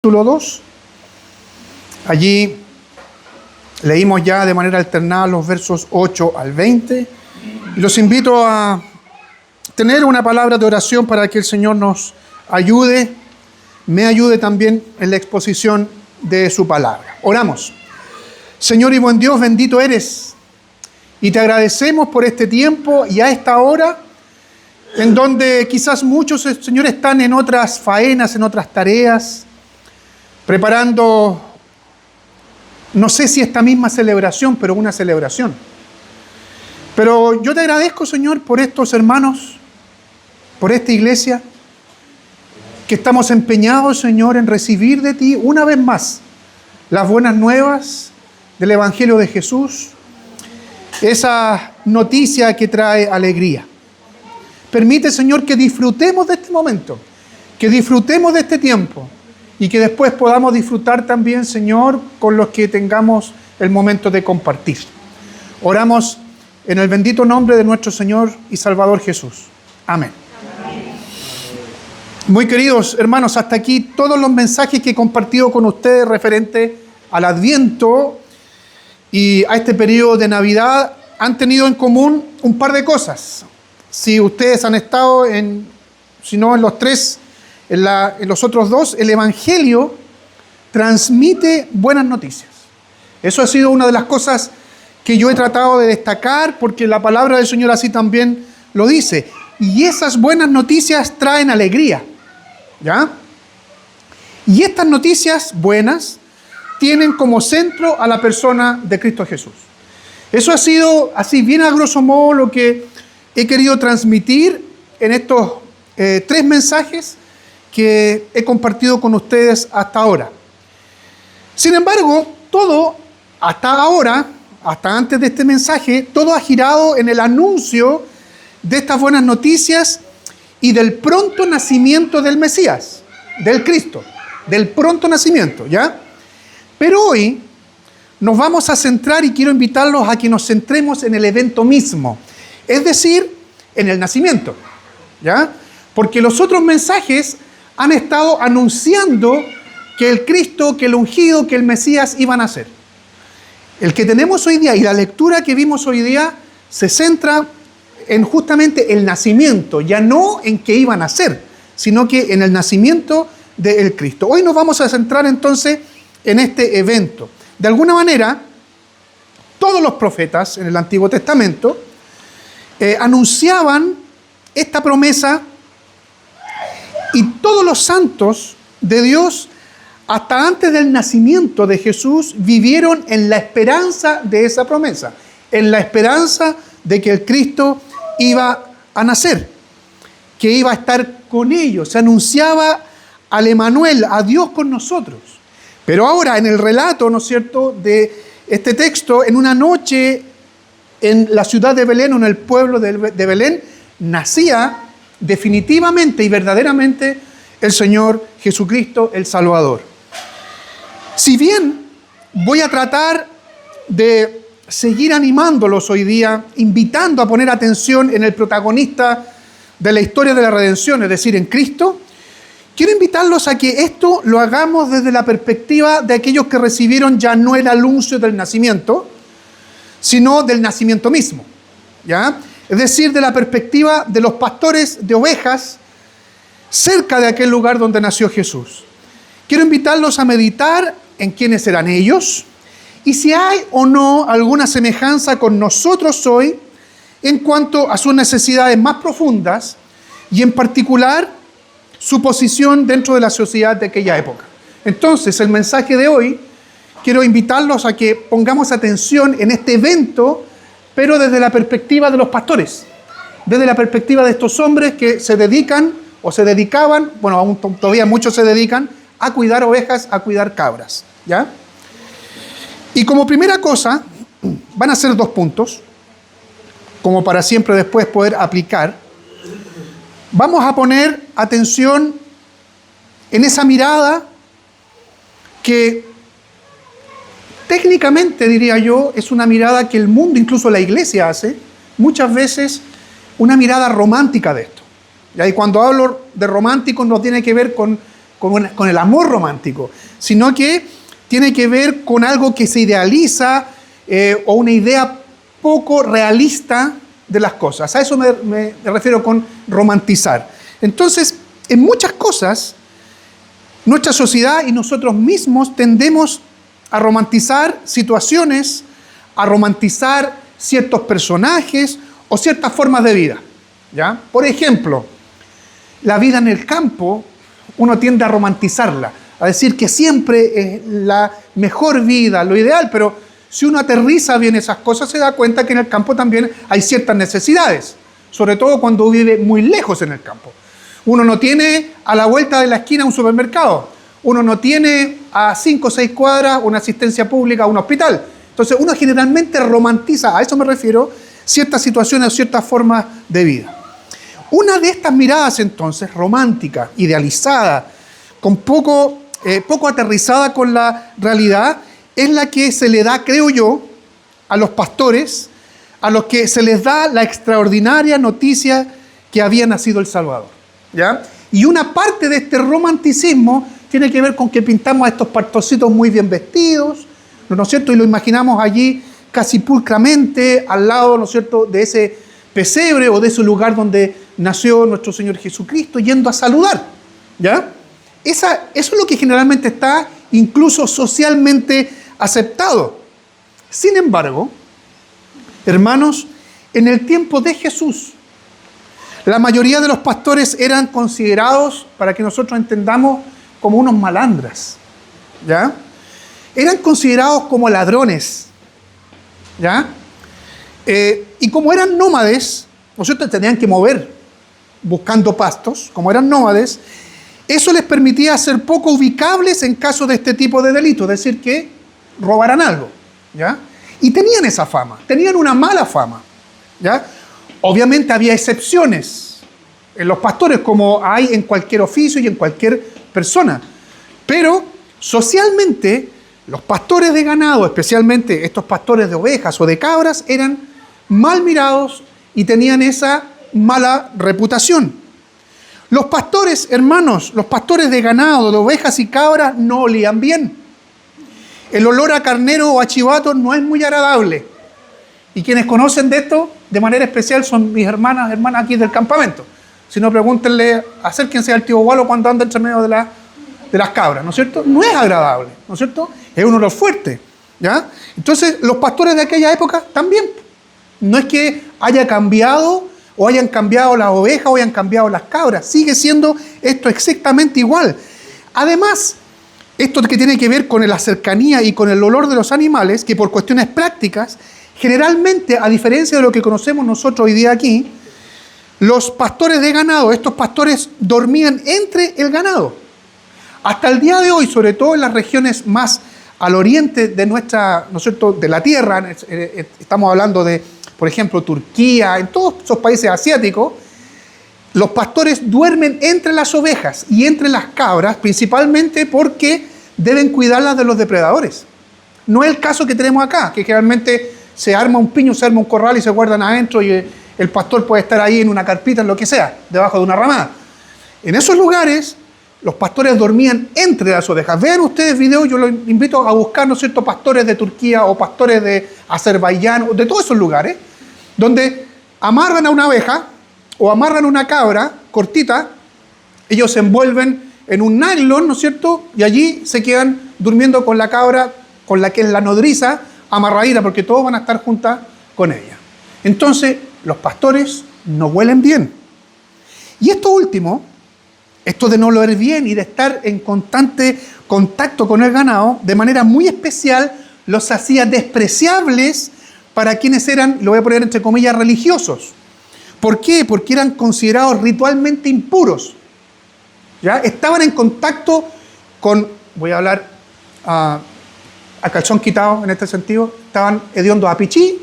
Capítulo 2. Allí leímos ya de manera alternada los versos 8 al 20. Y los invito a tener una palabra de oración para que el Señor nos ayude, me ayude también en la exposición de su palabra. Oramos. Señor y buen Dios, bendito eres. Y te agradecemos por este tiempo y a esta hora en donde quizás muchos, Señor, están en otras faenas, en otras tareas, preparando, no sé si esta misma celebración, pero una celebración. Pero yo te agradezco, Señor, por estos hermanos, por esta iglesia, que estamos empeñados, Señor, en recibir de ti una vez más las buenas nuevas del Evangelio de Jesús, esa noticia que trae alegría. Permite, Señor, que disfrutemos de este momento, que disfrutemos de este tiempo, y que después podamos disfrutar también, Señor, con los que tengamos el momento de compartir. Oramos en el bendito nombre de nuestro Señor y Salvador Jesús. Amén. Muy queridos hermanos, hasta aquí todos los mensajes que he compartido con ustedes referente al Adviento y a este periodo de Navidad han tenido en común un par de cosas. Si ustedes han estado si no en los tres, en los otros dos, el Evangelio transmite buenas noticias. Eso ha sido una de las cosas que yo he tratado de destacar, porque la palabra del Señor así también lo dice. Y esas buenas noticias traen alegría, ¿ya? Y estas noticias buenas tienen como centro a la persona de Cristo Jesús. Eso ha sido, así bien a grosso modo, lo que he querido transmitir en estos tres mensajes que he compartido con ustedes hasta ahora. Sin embargo, todo hasta ahora, hasta antes de este mensaje, todo ha girado en el anuncio de estas buenas noticias y del pronto nacimiento del Mesías, del Cristo, del pronto nacimiento, ¿ya? Pero hoy nos vamos a centrar y quiero invitarlos a que nos centremos en el evento mismo, es decir, en el nacimiento, ¿ya? Porque los otros mensajes han estado anunciando que el Cristo, que el ungido, que el Mesías iban a nacer. El que tenemos hoy día y la lectura que vimos hoy día se centra en justamente el nacimiento, ya no en que iban a nacer, sino que en el nacimiento del Cristo. Hoy nos vamos a centrar entonces en este evento. De alguna manera, todos los profetas en el Antiguo Testamento anunciaban esta promesa. Y todos los santos de Dios, hasta antes del nacimiento de Jesús, vivieron en la esperanza de esa promesa, en la esperanza de que el Cristo iba a nacer, que iba a estar con ellos. Se anunciaba al Emanuel, a Dios con nosotros. Pero ahora, en el relato, ¿no es cierto?, de este texto, en una noche en la ciudad de Belén, o en el pueblo de Belén, nacía definitivamente y verdaderamente el Señor Jesucristo, el Salvador. Si bien voy a tratar de seguir animándolos hoy día, invitando a poner atención en el protagonista de la historia de la redención, es decir, en Cristo, quiero invitarlos a que esto lo hagamos desde la perspectiva de aquellos que recibieron ya no el anuncio del nacimiento, sino del nacimiento mismo, ¿ya? Es decir, de la perspectiva de los pastores de ovejas cerca de aquel lugar donde nació Jesús. Quiero invitarlos a meditar en quiénes eran ellos y si hay o no alguna semejanza con nosotros hoy en cuanto a sus necesidades más profundas y en particular su posición dentro de la sociedad de aquella época. Entonces, el mensaje de hoy, quiero invitarlos a que pongamos atención en este evento, pero desde la perspectiva de los pastores, desde la perspectiva de estos hombres que se dedican o se dedicaban, bueno, aún todavía muchos se dedican a cuidar ovejas, a cuidar cabras, ¿ya? Y como primera cosa, van a ser 2 puntos, como para siempre después poder aplicar. Vamos a poner atención en esa mirada que técnicamente, diría yo, es una mirada que el mundo, incluso la iglesia, hace muchas veces una mirada romántica de esto. Y cuando hablo de romántico no tiene que ver con con el amor romántico, sino que tiene que ver con algo que se idealiza o una idea poco realista de las cosas. A eso me refiero con romantizar. Entonces, en muchas cosas, nuestra sociedad y nosotros mismos tendemos a romantizar situaciones, a romantizar ciertos personajes o ciertas formas de vida, ¿ya? Por ejemplo, la vida en el campo, uno tiende a romantizarla, a decir que siempre es la mejor vida, lo ideal, pero si uno aterriza bien esas cosas, se da cuenta que en el campo también hay ciertas necesidades, sobre todo cuando vive muy lejos en el campo. Uno no tiene a la vuelta de la esquina un supermercado, uno no tiene a 5 o 6 cuadras una asistencia pública, un hospital. Entonces uno generalmente romantiza, a eso me refiero, ciertas situaciones o ciertas formas de vida. Una de estas miradas entonces, romántica, idealizada, con poco aterrizada con la realidad, es la que se le da, creo yo, a los pastores, a los que se les da la extraordinaria noticia que había nacido el Salvador, ¿ya? Y una parte de este romanticismo tiene que ver con que pintamos a estos pastorcitos muy bien vestidos, ¿no es cierto? Y lo imaginamos allí casi pulcramente al lado, ¿no es cierto?, de ese pesebre o de ese lugar donde nació nuestro Señor Jesucristo, yendo a saludar, ¿ya? Eso es lo que generalmente está incluso socialmente aceptado. Sin embargo, hermanos, en el tiempo de Jesús, la mayoría de los pastores eran considerados, para que nosotros entendamos, como unos malandras, ¿ya? Eran considerados como ladrones, ¿ya? Y como eran nómades, ¿no es cierto?, tenían que mover buscando pastos, como eran nómades, eso les permitía ser poco ubicables en caso de este tipo de delito, es decir, que robaran algo, ¿ya? Y tenían esa fama, tenían una mala fama, ¿ya? Obviamente había excepciones en los pastores, como hay en cualquier oficio y en cualquier persona, pero socialmente los pastores de ganado, especialmente estos pastores de ovejas o de cabras, eran mal mirados y tenían esa mala reputación. Los pastores, hermanos, los pastores de ganado, de ovejas y cabras, no olían bien. El olor a carnero o a chivato no es muy agradable. Y quienes conocen de esto de manera especial son mis hermanas aquí del campamento. Si no, pregúntenle, acérquense al tío Gualo cuando anda entre medio de las cabras, ¿no es cierto? No es agradable, ¿no es cierto? Es un olor fuerte, ¿ya? Entonces, los pastores de aquella época también. No es que haya cambiado o hayan cambiado las ovejas o hayan cambiado las cabras. Sigue siendo esto exactamente igual. Además, esto que tiene que ver con la cercanía y con el olor de los animales, que por cuestiones prácticas, generalmente, a diferencia de lo que conocemos nosotros hoy día aquí, los pastores de ganado, estos pastores dormían entre el ganado. Hasta el día de hoy, sobre todo en las regiones más al oriente de nuestra, ¿no es cierto?, de la tierra, estamos hablando de, por ejemplo, Turquía, en todos esos países asiáticos, los pastores duermen entre las ovejas y entre las cabras, principalmente porque deben cuidarlas de los depredadores. No es el caso que tenemos acá, que generalmente se arma un piño, se arma un corral y se guardan adentro y el pastor puede estar ahí en una carpita, en lo que sea, debajo de una ramada. En esos lugares, los pastores dormían entre las ovejas. Vean ustedes videos, yo los invito a buscar, ¿no es cierto?, pastores de Turquía o pastores de Azerbaiyán, de todos esos lugares, donde amarran a una oveja o amarran una cabra cortita, ellos se envuelven en un nylon, ¿no es cierto?, y allí se quedan durmiendo con la cabra, con la que es la nodriza, amarradita, porque todos van a estar juntas con ella. Entonces, los pastores no huelen bien. Y esto último, esto de no oler bien y de estar en constante contacto con el ganado, de manera muy especial, los hacía despreciables para quienes eran, lo voy a poner entre comillas, religiosos. ¿Por qué? Porque eran considerados ritualmente impuros. ¿Ya? Estaban en contacto con, voy a hablar a calzón quitado en este sentido, estaban hediondos a pichí,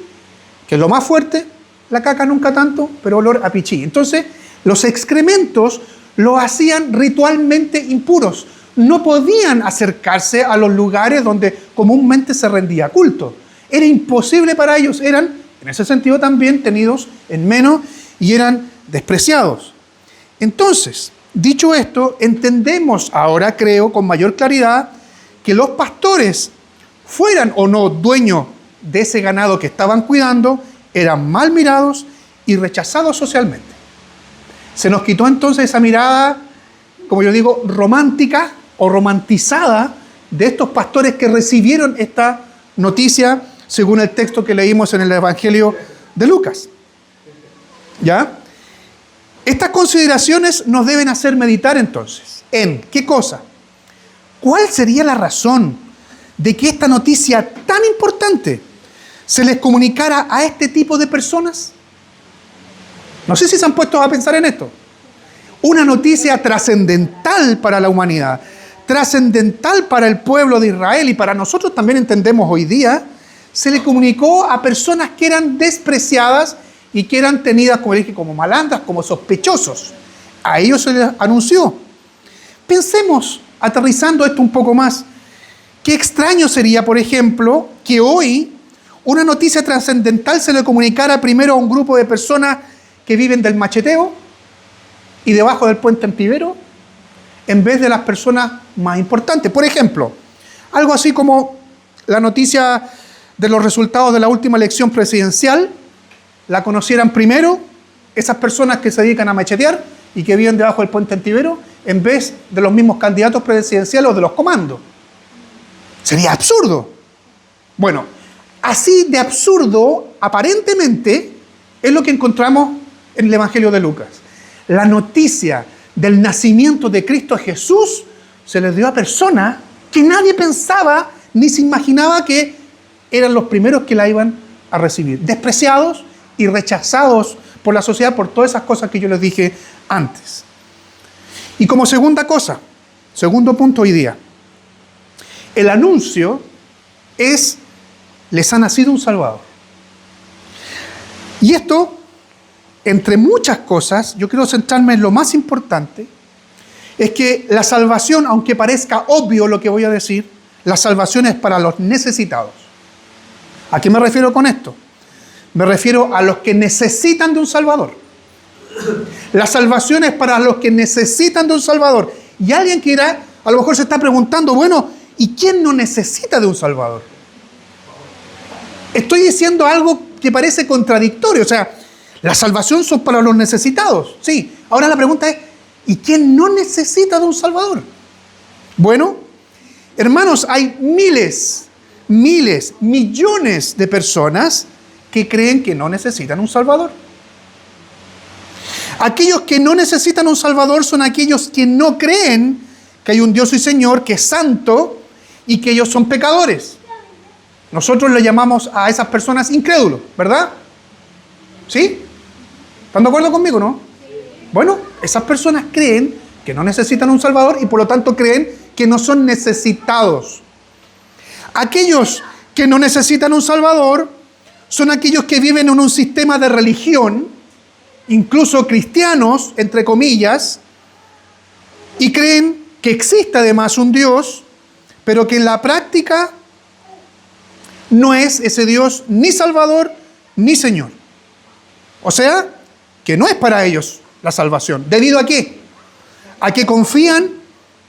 que es lo más fuerte, la caca nunca tanto, pero olor a pichí. Entonces, los excrementos los hacían ritualmente impuros. No podían acercarse a los lugares donde comúnmente se rendía culto. Era imposible para ellos, eran, en ese sentido también, tenidos en menos y eran despreciados. Entonces, Dicho esto, entendemos ahora, creo, con mayor claridad, que los pastores, fueran o no dueños de ese ganado que estaban cuidando, eran mal mirados y rechazados socialmente. Se nos quitó entonces esa mirada, como yo digo, romántica o romantizada de estos pastores que recibieron esta noticia según el texto que leímos en el Evangelio de Lucas. ¿Ya? Estas consideraciones nos deben hacer meditar entonces en ¿qué cosa? ¿Cuál sería la razón de que esta noticia tan importante se les comunicara a este tipo de personas? No sé si se han puesto a pensar en esto. Una noticia trascendental para la humanidad, trascendental para el pueblo de Israel y para nosotros también entendemos hoy día, se le comunicó a personas que eran despreciadas y que eran tenidas, como dije, como malandras, como sospechosos. A ellos se les anunció. Pensemos, aterrizando esto un poco más, qué extraño sería, por ejemplo, que hoy una noticia trascendental se le comunicara primero a un grupo de personas que viven del macheteo y debajo del puente Empivero, en vez de las personas más importantes. Por ejemplo, algo así como la noticia de los resultados de la última elección presidencial, la conocieran primero esas personas que se dedican a machetear y que viven debajo del puente Empivero, en vez de los mismos candidatos presidenciales o de los comandos. Sería absurdo. Bueno, así de absurdo, aparentemente, es lo que encontramos en el Evangelio de Lucas. La noticia del nacimiento de Cristo Jesús se les dio a personas que nadie pensaba ni se imaginaba que eran los primeros que la iban a recibir. Despreciados y rechazados por la sociedad por todas esas cosas que yo les dije antes. Y como segunda cosa, segundo punto hoy día, el anuncio es: les ha nacido un Salvador. Y esto, entre muchas cosas, yo quiero centrarme en lo más importante, es que la salvación, aunque parezca obvio lo que voy a decir, la salvación es para los necesitados. ¿A qué me refiero con esto? Me refiero a los que necesitan de un Salvador. La salvación es para los que necesitan de un Salvador. Y alguien que irá, a lo mejor se está preguntando, bueno, ¿y quién no necesita de un Salvador? Estoy diciendo algo que parece contradictorio. O sea, la salvación son para los necesitados. Sí. Ahora la pregunta es, ¿y quién no necesita de un Salvador? Bueno, hermanos, hay miles, millones de personas que creen que no necesitan un Salvador. Aquellos que no necesitan un Salvador son aquellos que no creen que hay un Dios y Señor que es santo y que ellos son pecadores. Nosotros le llamamos a esas personas incrédulos, ¿verdad? ¿Sí? ¿Están de acuerdo conmigo, no? Bueno, esas personas creen que no necesitan un Salvador y por lo tanto creen que no son necesitados. Aquellos que no necesitan un Salvador son aquellos que viven en un sistema de religión, incluso cristianos, entre comillas, y creen que existe además un Dios, pero que en la práctica no es ese Dios ni Salvador ni Señor. O sea, que no es para ellos la salvación. ¿Debido a qué? A que confían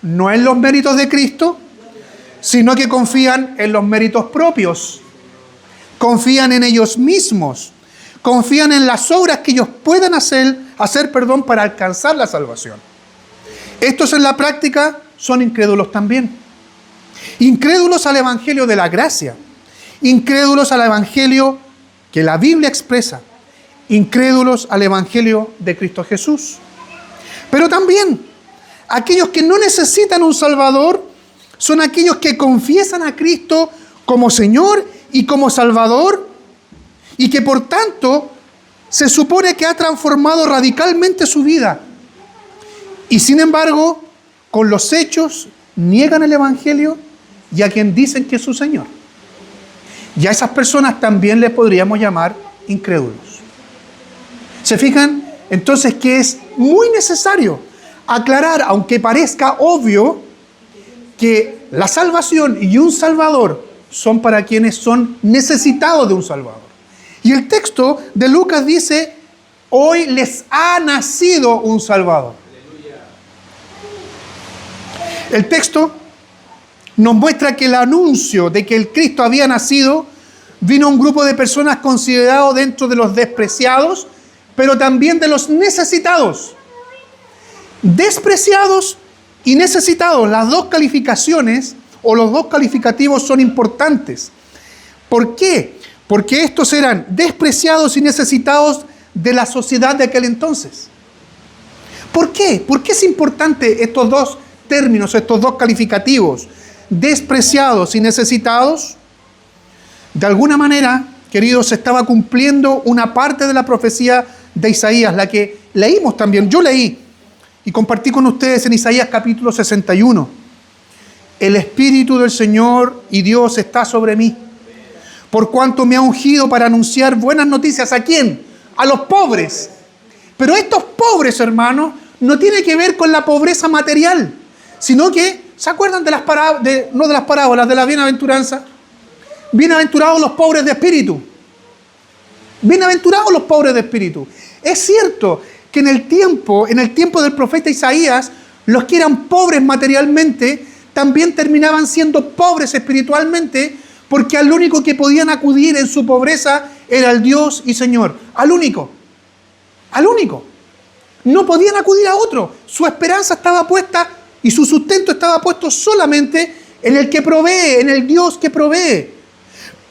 no en los méritos de Cristo, sino que confían en los méritos propios. Confían en ellos mismos. Confían en las obras que ellos puedan hacer para alcanzar la salvación. Estos en la práctica son incrédulos también. Incrédulos al Evangelio de la gracia. Incrédulos al Evangelio que la Biblia expresa. Incrédulos al Evangelio de Cristo Jesús. Pero también aquellos que no necesitan un Salvador son aquellos que confiesan a Cristo como Señor y como Salvador y que por tanto se supone que ha transformado radicalmente su vida. Y sin embargo, con los hechos niegan el Evangelio y a quien dicen que es su Señor. Y a esas personas también les podríamos llamar incrédulos. ¿Se fijan? Entonces que es muy necesario aclarar, aunque parezca obvio, que la salvación y un Salvador son para quienes son necesitados de un Salvador. Y el texto de Lucas dice, hoy les ha nacido un Salvador. El texto nos muestra que el anuncio de que el Cristo había nacido vino a un grupo de personas considerados dentro de los despreciados, pero también de los necesitados. Despreciados y necesitados, las dos calificaciones o los dos calificativos son importantes. ¿Por qué? Porque estos eran despreciados y necesitados de la sociedad de aquel entonces. ¿Por qué? ¿Por qué es importante estos dos términos, estos dos calificativos? Despreciados y necesitados. De alguna manera, queridos, se estaba cumpliendo una parte de la profecía de Isaías, la que leímos también. Yo leí y compartí con ustedes en Isaías capítulo 61. El Espíritu del Señor y Dios está sobre mí, por cuanto me ha ungido para anunciar buenas noticias. ¿A quién? A los pobres. Pero estos pobres, hermanos, no tiene que ver con la pobreza material, sino que, ¿se acuerdan de las parábolas, no de las parábolas, de la bienaventuranza? Bienaventurados los pobres de espíritu. Bienaventurados los pobres de espíritu. Es cierto que en el tiempo del profeta Isaías, los que eran pobres materialmente, también terminaban siendo pobres espiritualmente, porque al único que podían acudir en su pobreza era el Dios y Señor. Al único. No podían acudir a otro. Su esperanza estaba puesta y su sustento estaba puesto solamente en el que provee, en el Dios que provee.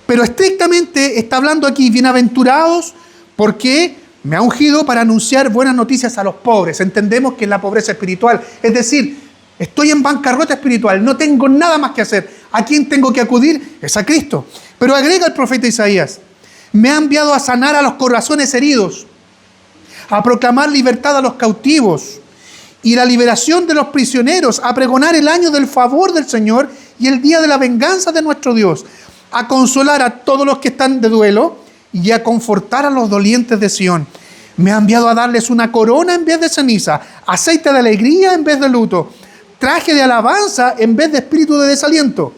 Pero estrictamente está hablando aquí, bienaventurados, porque me ha ungido para anunciar buenas noticias a los pobres. Entendemos que es la pobreza espiritual. Es decir, estoy en bancarrota espiritual, no tengo nada más que hacer. ¿A quién tengo que acudir? Es a Cristo. Pero agrega el profeta Isaías, me ha enviado a sanar a los corazones heridos, a proclamar libertad a los cautivos y la liberación de los prisioneros, a pregonar el año del favor del Señor y el día de la venganza de nuestro Dios, a consolar a todos los que están de duelo y a confortar a los dolientes de Sión. Me ha enviado a darles una corona en vez de ceniza, aceite de alegría en vez de luto, traje de alabanza en vez de espíritu de desaliento.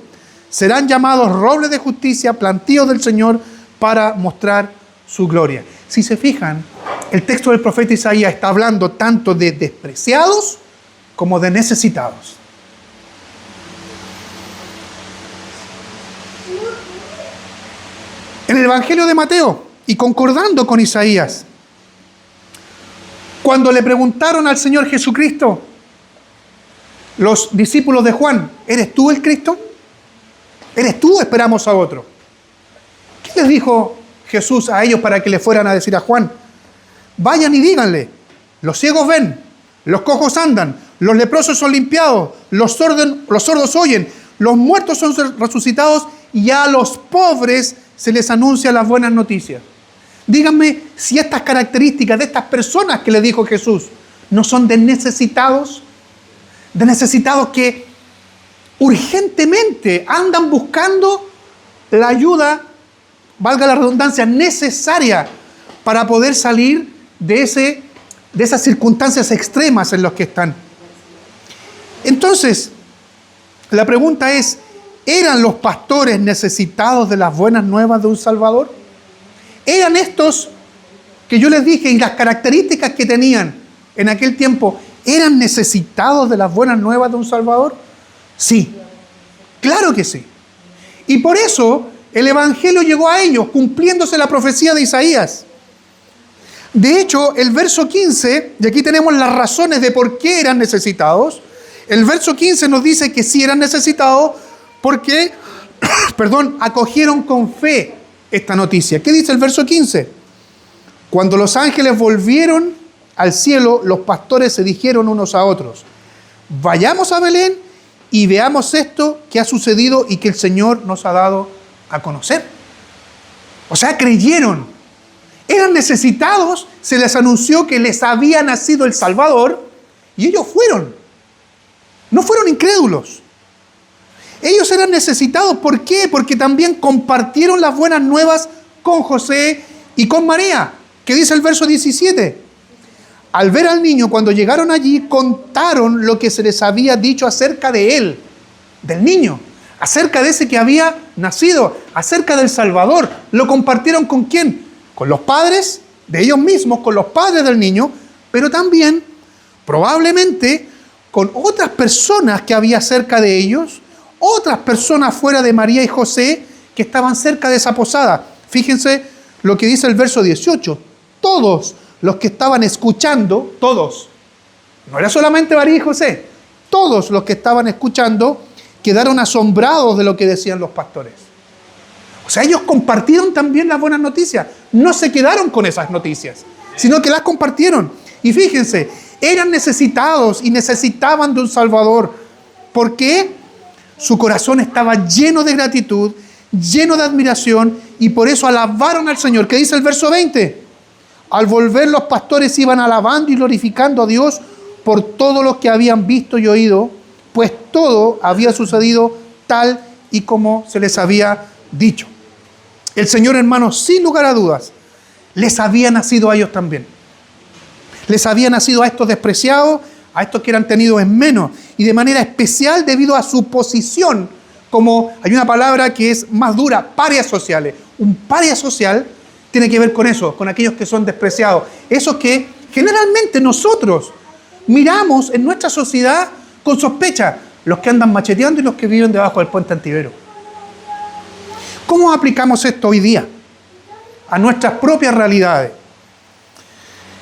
Serán llamados robles de justicia, plantíos del Señor para mostrar su gloria. Si se fijan, el texto del profeta Isaías está hablando tanto de despreciados como de necesitados. En el Evangelio de Mateo, y concordando con Isaías, cuando le preguntaron al Señor Jesucristo, los discípulos de Juan, ¿eres tú el Cristo? ¿Eres tú o esperamos a otro? ¿Qué les dijo Jesús a ellos para que le fueran a decir a Juan? Vayan y díganle, los ciegos ven, los cojos andan, los leprosos son limpiados, los sordos oyen, los muertos son resucitados y a los pobres se les anuncia las buenas noticias. Díganme si estas características de estas personas que le dijo Jesús no son de necesitados que urgentemente andan buscando la ayuda, valga la redundancia, necesaria para poder salir de esas circunstancias extremas en las que están. Entonces, la pregunta es, ¿eran los pastores necesitados de las buenas nuevas de un Salvador? ¿Eran estos que yo les dije y las características que tenían en aquel tiempo, eran necesitados de las buenas nuevas de un Salvador? Sí, claro que sí. Y por eso el Evangelio llegó a ellos, cumpliéndose la profecía de Isaías. De hecho, el verso 15, y aquí tenemos las razones de por qué eran necesitados. El verso 15 nos dice que sí eran necesitados porque, acogieron con fe esta noticia. ¿Qué dice el verso 15? Cuando los ángeles volvieron al cielo, los pastores se dijeron unos a otros, vayamos a Belén y veamos esto que ha sucedido y que el Señor nos ha dado a conocer. O sea, creyeron. Eran necesitados, se les anunció que les había nacido el Salvador y ellos fueron. No fueron incrédulos. Ellos eran necesitados. ¿Por qué? Porque también compartieron las buenas nuevas con José y con María. ¿Qué dice el verso 17? Al ver al niño, cuando llegaron allí, contaron lo que se les había dicho acerca de él, del niño, acerca de ese que había nacido, acerca del Salvador. ¿Lo compartieron con quién? Con los padres de ellos mismos, con los padres del niño, pero también, probablemente, con otras personas que había cerca de ellos, otras personas fuera de María y José que estaban cerca de esa posada. Fíjense lo que dice el verso 18. Todos los que estaban escuchando, todos, no era solamente María y José, todos los que estaban escuchando quedaron asombrados de lo que decían los pastores. O sea, ellos compartieron también las buenas noticias. No se quedaron con esas noticias, sino que las compartieron. Y fíjense, eran necesitados y necesitaban de un Salvador. ¿Por qué? Su corazón estaba lleno de gratitud, lleno de admiración, y por eso alabaron al Señor. ¿Qué dice el verso 20? Al volver, los pastores iban alabando y glorificando a Dios por todo lo que habían visto y oído, pues todo había sucedido tal y como se les había dicho. El Señor, hermanos, sin lugar a dudas, les había nacido a ellos también. Les había nacido a estos despreciados, a estos que eran tenidos en menos, y de manera especial debido a su posición, como hay una palabra que es más dura, parias sociales. Un paria social tiene que ver con eso, con aquellos que son despreciados. Esos que generalmente nosotros miramos en nuestra sociedad con sospecha, los que andan macheteando y los que viven debajo del puente Antivero. ¿Cómo aplicamos esto hoy día a nuestras propias realidades?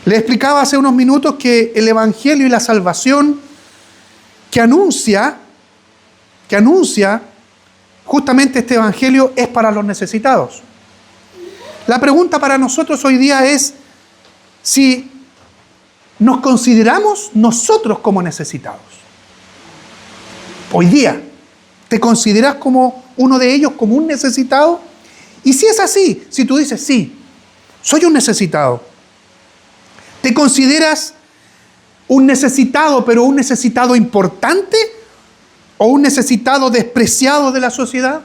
Les explicaba hace unos minutos que el Evangelio y la salvación que anuncia justamente este Evangelio es para los necesitados. La pregunta para nosotros hoy día es si nos consideramos nosotros como necesitados. Hoy día, ¿te consideras como uno de ellos, como un necesitado? Y si es así, si tú dices, sí, soy un necesitado, ¿te consideras un necesitado, pero un necesitado importante o un necesitado despreciado de la sociedad?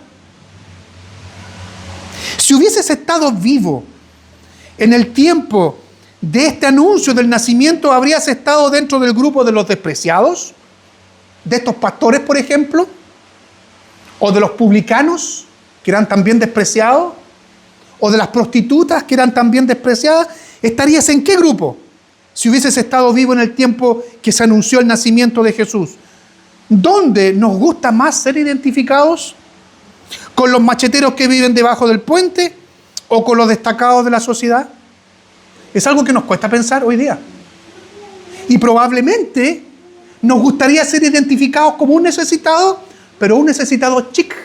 Si hubieses estado vivo en el tiempo de este anuncio del nacimiento, ¿habrías estado dentro del grupo de los despreciados? ¿De estos pastores, por ejemplo? ¿O de los publicanos, que eran también despreciados? ¿O de las prostitutas, que eran también despreciadas? ¿Estarías en qué grupo si hubieses estado vivo en el tiempo que se anunció el nacimiento de Jesús? ¿Dónde nos gusta más ser identificados? ¿Con los macheteros que viven debajo del puente o con los destacados de la sociedad? Es algo que nos cuesta pensar hoy día. Y probablemente nos gustaría ser identificados como un necesitado, pero un necesitado chic.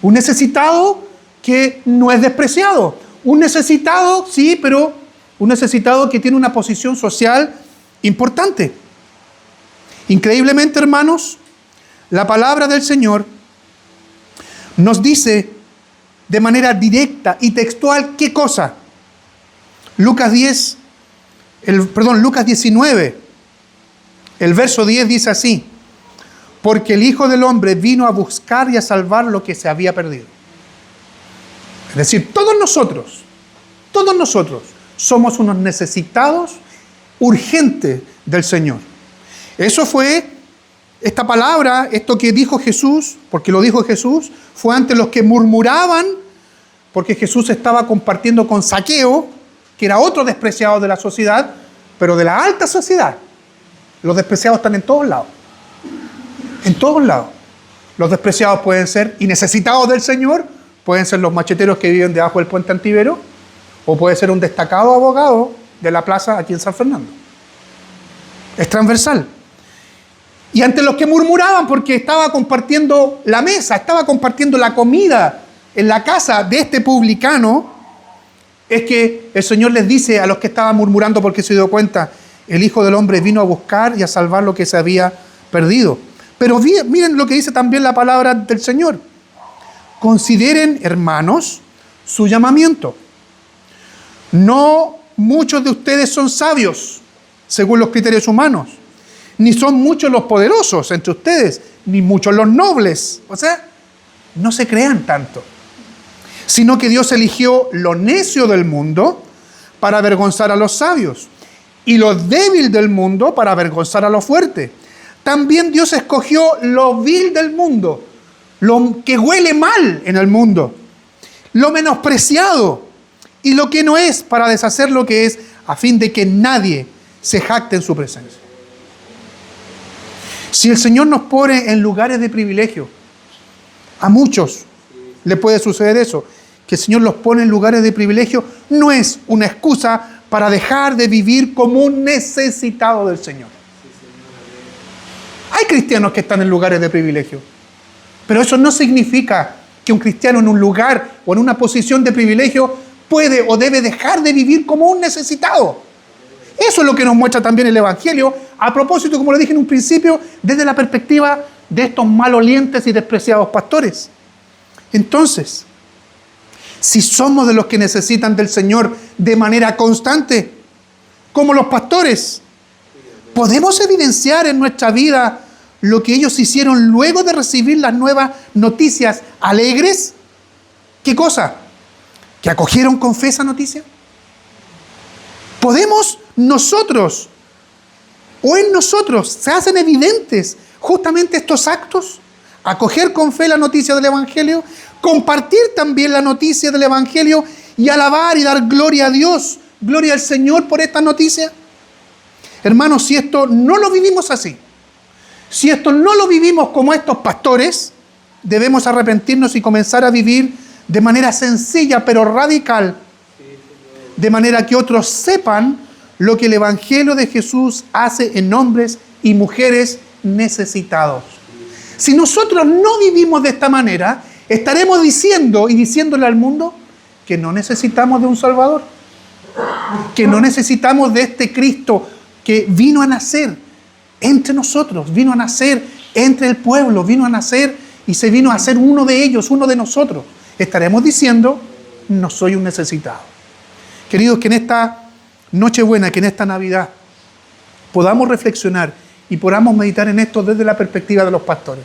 Un necesitado que no es despreciado. Un necesitado, sí, pero un necesitado que tiene una posición social importante. Increíblemente, hermanos, la palabra del Señor nos dice de manera directa y textual qué cosa. Lucas 19, el verso 10 dice así: porque el Hijo del Hombre vino a buscar y a salvar lo que se había perdido. Es decir, todos nosotros somos unos necesitados urgentes del Señor. Eso fue, esta palabra, esto que dijo Jesús, porque lo dijo Jesús, fue ante los que murmuraban, porque Jesús estaba compartiendo con Zaqueo, que era otro despreciado de la sociedad, pero de la alta sociedad. Los despreciados están en todos lados. En todos lados. Los despreciados pueden ser, y necesitados del Señor, pueden ser los macheteros que viven debajo del puente Antivero, o puede ser un destacado abogado de la plaza aquí en San Fernando. Es transversal. Y ante los que murmuraban porque estaba compartiendo la mesa, estaba compartiendo la comida en la casa de este publicano, es que el Señor les dice a los que estaban murmurando porque se dio cuenta, el Hijo del Hombre vino a buscar y a salvar lo que se había perdido. Pero miren lo que dice también la palabra del Señor. Consideren, hermanos, su llamamiento. No muchos de ustedes son sabios, según los criterios humanos, ni son muchos los poderosos entre ustedes, ni muchos los nobles. O sea, no se crean tanto. Sino que Dios eligió lo necio del mundo para avergonzar a los sabios, y lo débil del mundo para avergonzar a lo fuerte. También Dios escogió lo vil del mundo, lo que huele mal en el mundo, lo menospreciado y lo que no es, para deshacer lo que es, a fin de que nadie se jacte en su presencia. Si el Señor nos pone en lugares de privilegio, a muchos le puede suceder eso, que el Señor los pone en lugares de privilegio, no es una excusa para dejar de vivir como un necesitado del Señor. Hay cristianos que están en lugares de privilegio, pero eso no significa que un cristiano en un lugar o en una posición de privilegio puede o debe dejar de vivir como un necesitado. Eso es lo que nos muestra también el Evangelio, a propósito, como lo dije en un principio, desde la perspectiva de estos malolientes y despreciados pastores. Entonces, si somos de los que necesitan del Señor de manera constante, como los pastores, ¿podemos evidenciar en nuestra vida lo que ellos hicieron luego de recibir las nuevas noticias alegres? ¿Qué cosa? ¿Que acogieron con fe esa noticia? ¿Podemos nosotros, o en nosotros, se hacen evidentes justamente estos actos? Acoger con fe la noticia del Evangelio, compartir también la noticia del Evangelio y alabar y dar gloria a Dios, gloria al Señor por esta noticia. Hermanos, si esto no lo vivimos así, si esto no lo vivimos como estos pastores, debemos arrepentirnos y comenzar a vivir de manera sencilla pero radical, de manera que otros sepan lo que el Evangelio de Jesús hace en hombres y mujeres necesitados. Si nosotros no vivimos de esta manera, estaremos diciendo y diciéndole al mundo que no necesitamos de un Salvador, que no necesitamos de este Cristo que vino a nacer entre nosotros, vino a nacer entre el pueblo, vino a nacer y se vino a ser uno de ellos, uno de nosotros. Estaremos diciendo, no soy un necesitado. Queridos, que en esta Nochebuena, que en esta Navidad, podamos reflexionar y podamos meditar en esto desde la perspectiva de los pastores.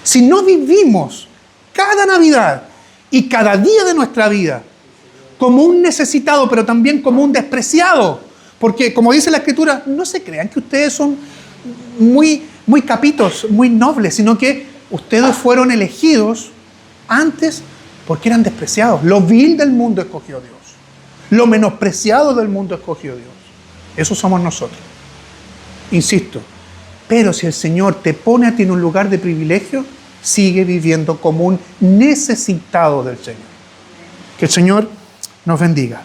Si no vivimos cada Navidad y cada día de nuestra vida como un necesitado, pero también como un despreciado, porque como dice la Escritura, no se crean que ustedes son muy capitos, muy nobles, sino que ustedes fueron elegidos antes porque eran despreciados. Lo vil del mundo escogió Dios. Lo menospreciado del mundo escogió Dios. Eso somos nosotros. Insisto, pero si el Señor te pone a ti en un lugar de privilegio, sigue viviendo como un necesitado del Señor. Que el Señor nos bendiga.